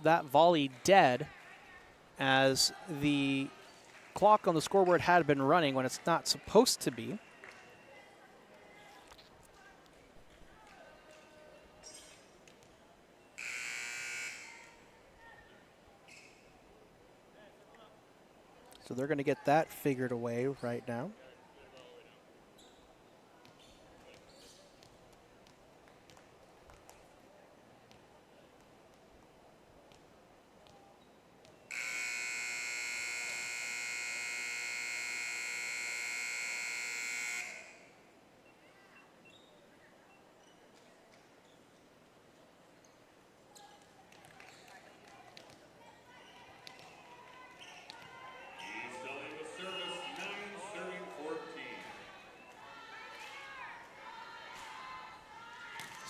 that volley dead as the clock on the scoreboard had been running when it's not supposed to be. So they're going to get that figured away right now.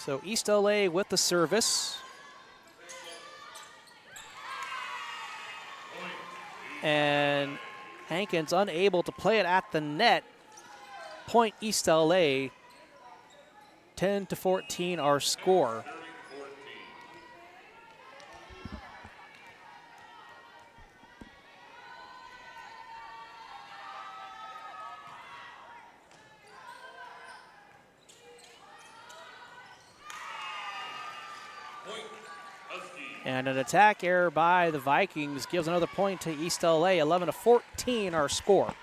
So East LA with the service. And Hankins unable to play it at the net. Point East LA. 10-14 our score. And an attack error by the Vikings gives another point to East LA. 11-14 our score.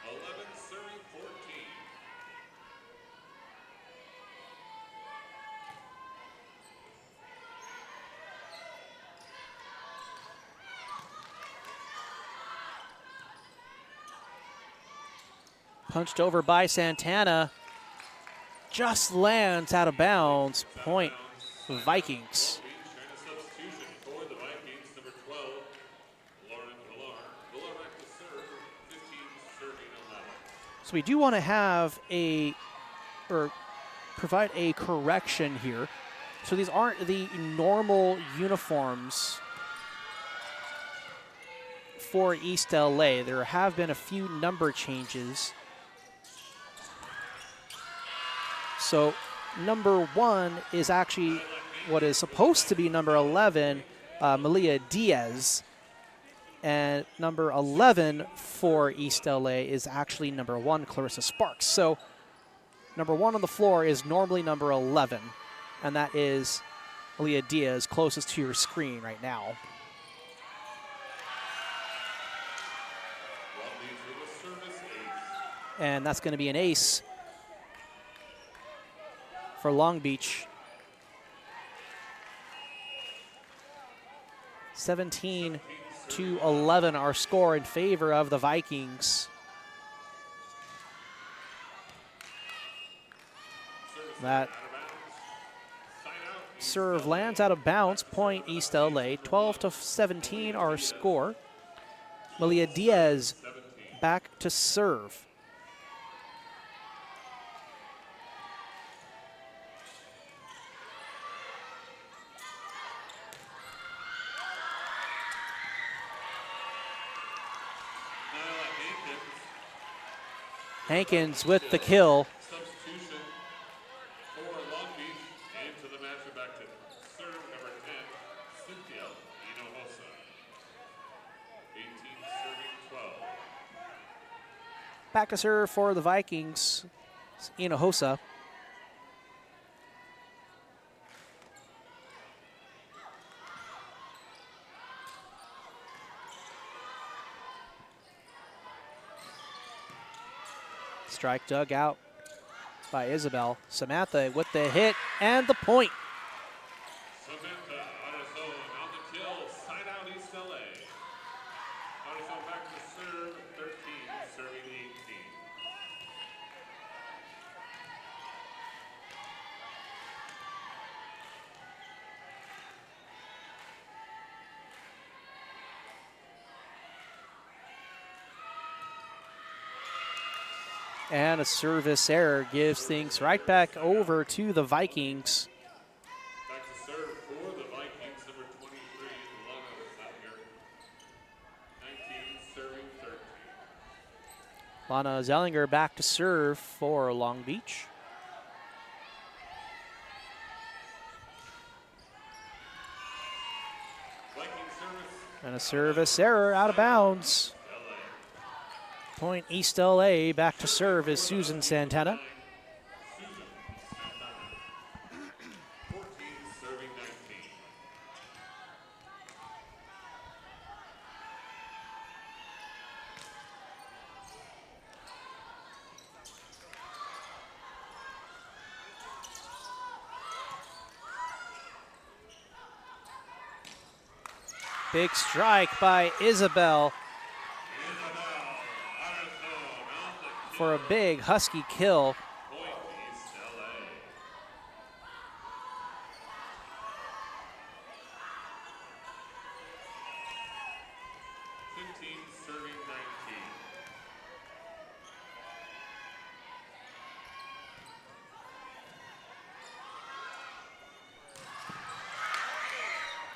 11 serving 14. Punched over by Santana. Just lands out of bounds. Point Vikings. Substitution for the Vikings, number 12, Lauren Villar. Villar back to serve, 15 serving 11. So we do want to have provide a correction here. So these aren't the normal uniforms for East LA. There have been a few number changes. So number 1 is actually what is supposed to be number 11, Malia Diaz. And number 11 for East LA is actually number 1, Clarissa Sparks. So number 1 on the floor is normally number 11, and that is Malia Diaz, closest to your screen right now. And that's going to be an ace for Long Beach. 17-11 our score in favor of the Vikings. That serve lands out of bounds, point East LA. 12-17 our score. Malia Diaz back to serve. Hankins with the kill. Substitution for Long Beach into the match back to serve number 10, Cynthia Hinojosa. 18 serving 12. Back to serve for the Vikings, Hinojosa. Strike dug out by Isabel. Samantha with the hit and the point. Samantha Arezon on the kill, side out East LA. Arezon back to serve 13, serving 18. And a service error gives things right back over to the Vikings. Back to serve for the Vikings, number 23, Lana is out here. 19, serving 13. Lana Zellinger back to serve for Long Beach. Viking service. And a service error out of bounds. Point East LA, back to serve is Susan Santana. 14, serving 19. Big strike by Isabel for a big Husky kill. Point East LA. Serving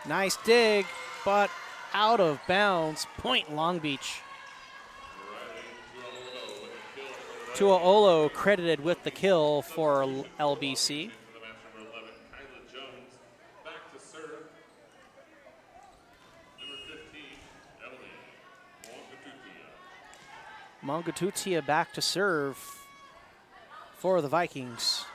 19. Nice dig, but out of bounds. Point Long Beach. Tuaolo credited with the kill for LBC. For the match number 11, Kyla Jones back to serve. Number 15, Evelyn Mongatutia. Mongatutia back to serve for the Vikings.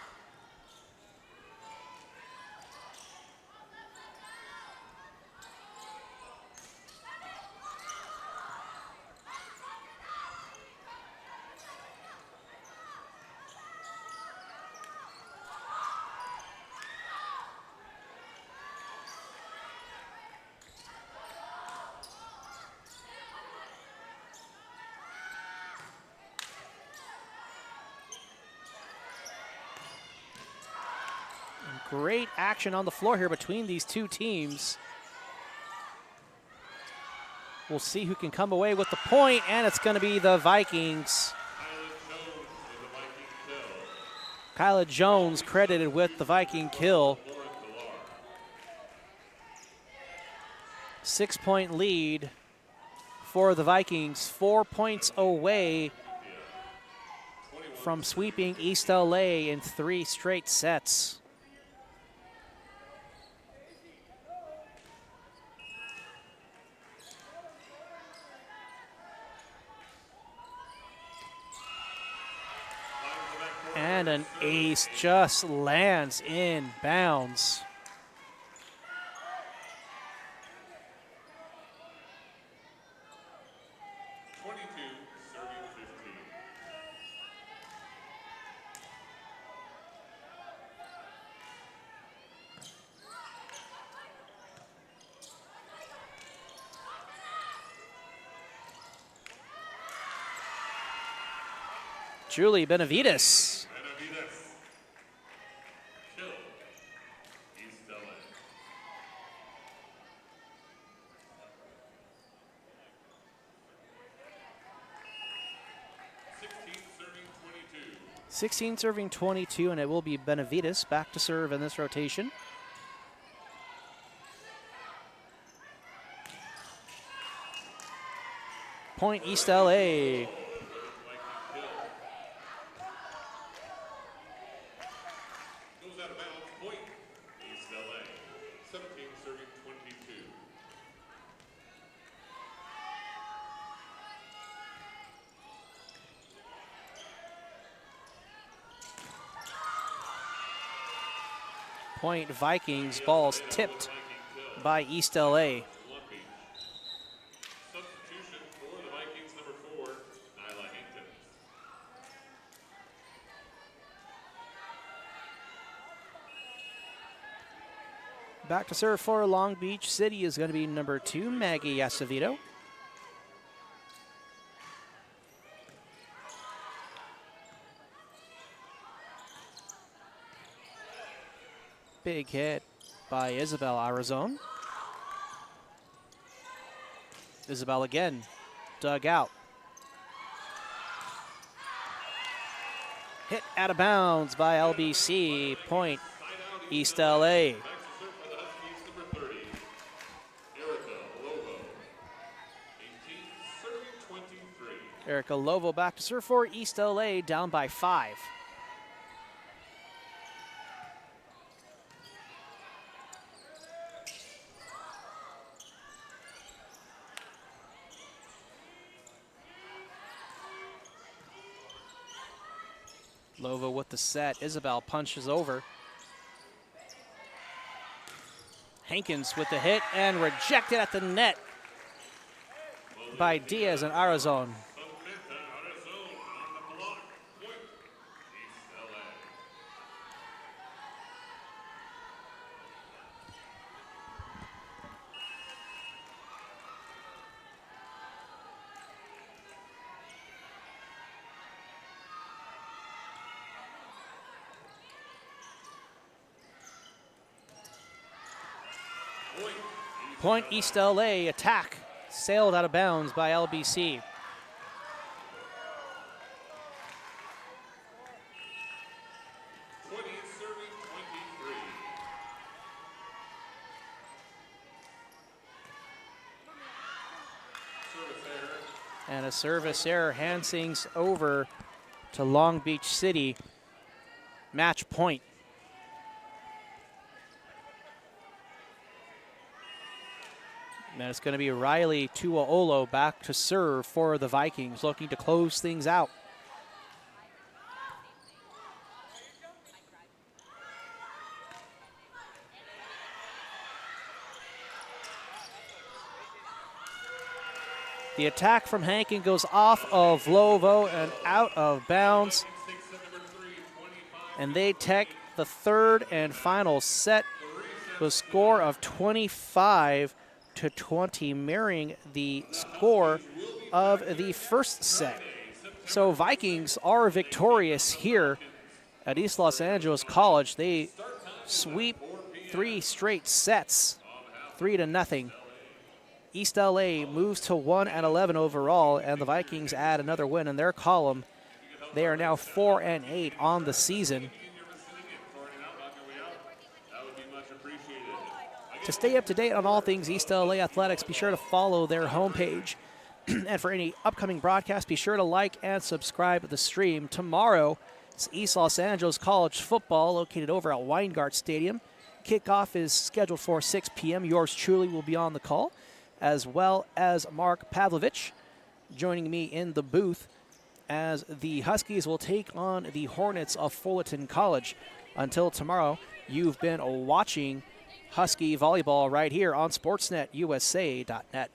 Great action on the floor here between these two teams. We'll see who can come away with the point, and it's going to be the Vikings. Kyla Jones credited with the Viking kill. 6-point lead for the Vikings, 4 points away from sweeping East LA in 3 straight sets. And an ace just lands in bounds. Julie Benavides. Kill. East LA. 16 serving 22, and it will be Benavides back to serve in this rotation. Point East LA. Point Vikings, balls tipped by East LA. Substitution for the Vikings, number 4, Nyla Hankton. Back to serve for Long Beach City is going to be number 2, Maggie Acevedo. Big hit by Isabel Arizon. Isabel again, dug out. Hit out of bounds by LBC, point East LA. Erica Lovo back to serve for East LA, down by 5. Lovo with the set. Isabel punches over. Hankins with the hit and rejected at the net by Diaz and Arizon. Point East LA attack sailed out of bounds by LBC. And a service error hands things over to Long Beach City. Match point. And it's going to be Riley Tuaolo back to serve for the Vikings, looking to close things out. The attack from Hankin goes off of Lovo and out of bounds. And they take the third and final set with a score of 25-20, mirroring the score of the first set. So Vikings are victorious here at East Los Angeles College. They sweep 3 straight sets, 3-0. East LA moves to 1-11 overall, and the Vikings add another win in their column. They are now 4-8 on the season. To stay up to date on all things East LA athletics, be sure to follow their homepage. And for any upcoming broadcasts, be sure to like and subscribe to the stream. Tomorrow, it's East Los Angeles College football located over at Weingart Stadium. Kickoff is scheduled for 6 p.m. Yours truly will be on the call, as well as Mark Pavlovich joining me in the booth as the Huskies will take on the Hornets of Fullerton College. Until tomorrow, you've been watching Husky Volleyball right here on SportsNetUSA.net.